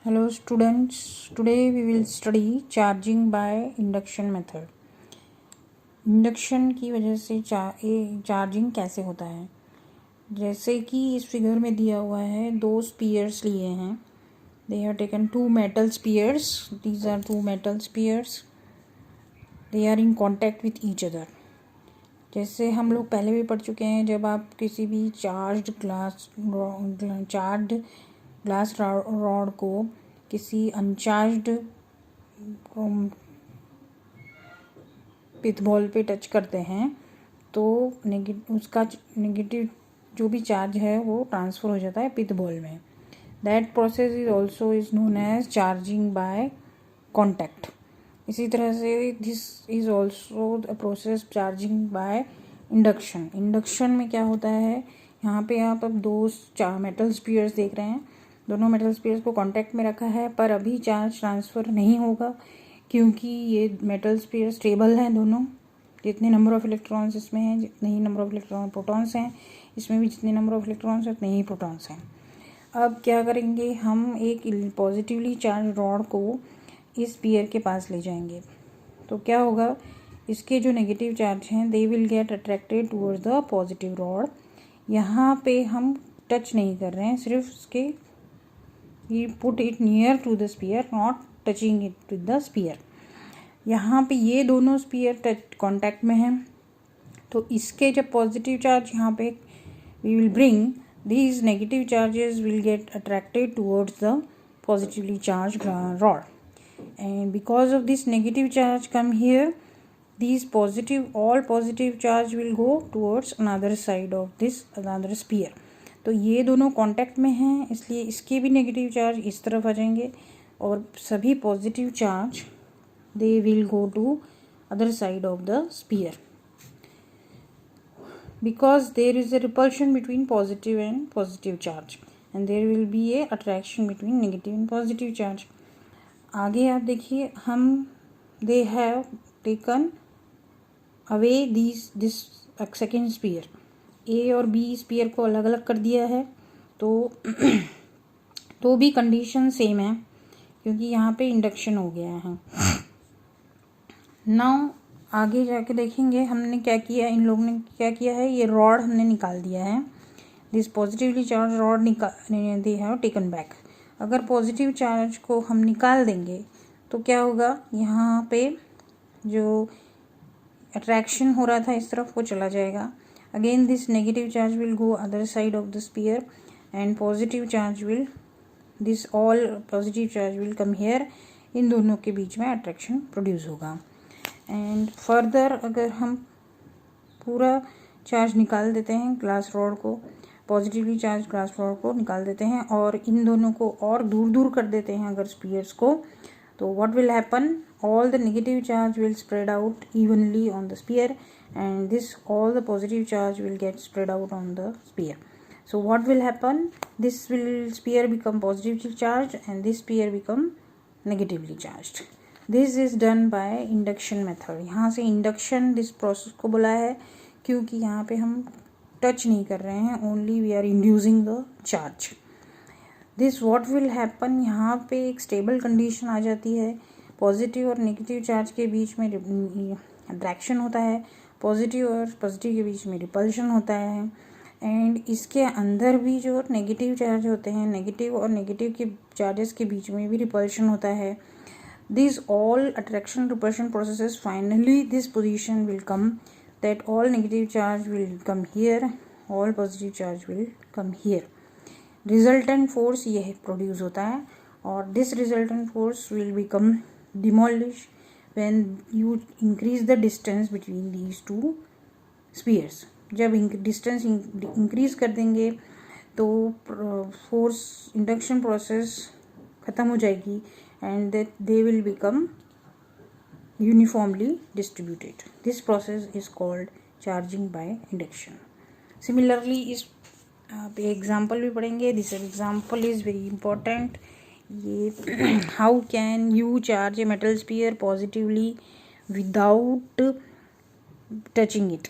Hello students, today we will study charging by induction method. Induction की वजह से charging कैसे होता है। जैसे कि इस फिगर में दिया हुआ है, दो स्पीयर्स लिए हैं। They have taken two metal spheres, these are two metal spheres, they are in contact with each other. जैसे हम लोग पहले भी पढ़ चुके हैं, जब आप किसी भी चार्ज्ड ग्लास रॉड को किसी अनचार्ज्ड पिथ बॉल पे टच करते हैं तो उसका नेगेटिव जो भी चार्ज है वो ट्रांसफ़र हो जाता है पिथ बॉल में। That process is also is known as charging by contact. इसी तरह से this is also the process charging by induction. Induction में क्या होता है, यहाँ पे आप अब दो मेटल स्पीयर्स देख रहे हैं। दोनों मेटल स्पीयर्स को कांटेक्ट में रखा है, पर अभी चार्ज ट्रांसफ़र नहीं होगा क्योंकि ये मेटल स्पीयर स्टेबल हैं दोनों। जितने नंबर ऑफ़ इलेक्ट्रॉन्स इसमें हैं, जितने ही नंबर ऑफ़ इलेक्ट्रॉन प्रोटॉन्स हैं, इसमें भी जितने नंबर ऑफ़ इलेक्ट्रॉन्स हैं उतने ही प्रोटॉन्स हैं। अब क्या करेंगे, हम एक पॉजिटिवली चार्ज रॉड को इस स्पीयर के पास ले जाएंगे तो क्या होगा, इसके जो नेगेटिव चार्ज हैं they will get attracted towards the positive rod. यहाँ पे हम टच नहीं कर रहे हैं, सिर्फ उसके we put it near to the sphere, not touching it with the sphere। यहाँ पे ये दोनों स्पीयर टच कांटेक्ट में हैं, तो इसके जब पॉजिटिव चार्ज यहाँ पे we will bring, these negative charges will get attracted towards the positively charged rod, and because of this negative charge come here, all positive charge will go towards another side of this another sphere। तो ये दोनों contact में हैं, इसलिए इसके भी negative charge इस तरफ आ जाएंगे और सभी positive charge they will go to other side of the sphere, because there is a repulsion between positive and positive charge and there will be a attraction between negative and positive charge. आगे आप देखिए, हम they have taken away this second sphere, A और B spear को अलग अलग कर दिया है, तो भी कंडीशन सेम है क्योंकि यहाँ पे इंडक्शन हो गया है। नाउ आगे जाके देखेंगे हमने क्या किया, इन लोगों ने क्या किया है, ये रॉड हमने निकाल दिया है। This positively charge rod they have taken back. अगर पॉजिटिव चार्ज को हम निकाल देंगे तो क्या होगा, यहाँ पे जो अट्रैक्शन हो रहा था इस तरफ वो चला जाएगा। Again this negative charge will go other side of the sphere and positive charge will, this all positive charge will come here। इन दोनों के बीच में अट्रैक्शन प्रोड्यूस होगा। एंड फर्दर अगर हम पूरा चार्ज निकाल देते हैं ग्लास रॉड को, पॉजिटिवली चार्ज ग्लास रॉड को निकाल देते हैं और इन दोनों को और दूर दूर कर देते हैं अगर स्पीयर्स को, तो what will happen, all the negative charge will spread out evenly on the sphere and this all the positive charge will get spread out on the sphere। So what will happen, this sphere become positively charged and this sphere become negatively charged। This is done by induction method। यहाँ से induction this process को बोला है क्योंकि यहाँ पे हम touch नहीं कर रहे हैं, only we are inducing the charge। This what will happen, यहाँ पे एक स्टेबल कंडीशन आ जाती है। पॉजिटिव और नेगेटिव चार्ज के बीच में अट्रैक्शन होता है, पॉजिटिव और पॉजिटिव के बीच में रिपल्शन होता है, एंड इसके अंदर भी जो नेगेटिव चार्ज होते हैं, नेगेटिव और नेगेटिव के चार्जेस के बीच में भी रिपल्शन होता है। This all attraction repulsion processes, finally this position will come that all negative charge will come here, all positive charge will come here. Resultant force यह प्रोड्यूस होता है और this resultant force will become demolish when you increase the distance between these two spheres. जब distance increase कर देंगे तो force induction process ख़त्म हो जाएगी and they will become uniformly distributed. This process is called charging by induction. Similarly इस आप example भी पढ़ेंगे, this example is very important. ये how can you charge a metal sphere positively without touching it.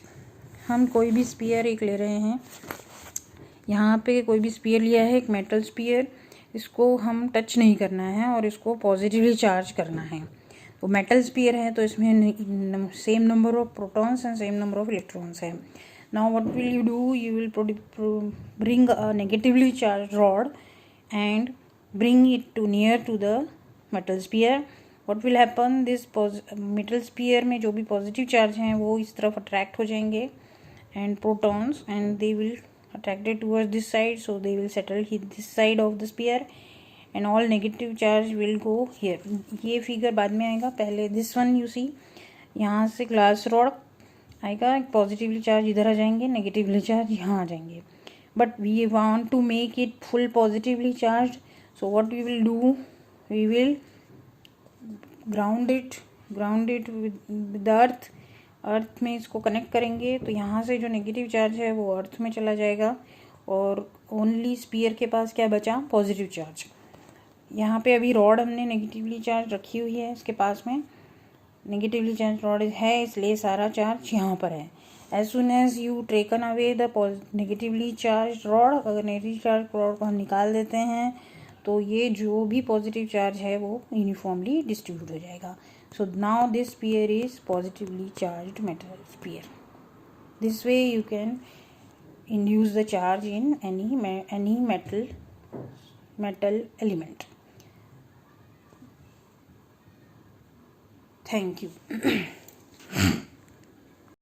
हम कोई भी spear एक ले रहे हैं, यहाँ पे कोई भी स्पीयर लिया है, एक मेटल स्पीयर, इसको हम टच नहीं करना है और इसको पॉजिटिवली चार्ज करना है। तो मेटल स्पीयर है तो इसमें same number of protons and same number of electrons है। Now what will you do, you will bring a negatively charge rod and bring it to near to the metal sphere. What will happen, this metal sphere में जो भी positive charge हैं वो इस तरफ attract हो जाएंगे and protons, and they will attracted towards this side, so they will settle this side of the sphere and all negative charge will go here. ये फिगर बाद में आएगा, पहले this one you see, यहाँ से glass rod आएगा, positively charge इधर आ जाएंगे, नेगेटिवली चार्ज यहाँ आ जाएंगे, but we want to make it full positively charge, so what we will do, we will ground it with earth में इसको कनेक्ट करेंगे। तो यहाँ से जो नेगेटिव चार्ज है वो अर्थ में चला जाएगा और ओनली स्पीयर के पास क्या बचा, पॉजिटिव चार्ज। यहाँ पे अभी रॉड हमने नेगेटिवली चार्ज रखी हुई है, इसके पास में नेगेटिवली चार्ज रॉड है, इसलिए सारा चार्ज यहाँ पर है। As soon as you taken away the negatively charge rod, अगर नेगेटिव चार्ज रॉड को हम निकाल देते हैं तो ये जो भी पॉजिटिव चार्ज है वो यूनिफॉर्मली डिस्ट्रीब्यूट हो जाएगा। So now this sphere is positively charged metal sphere. This way you can induce the charge in any metal element. Thank you.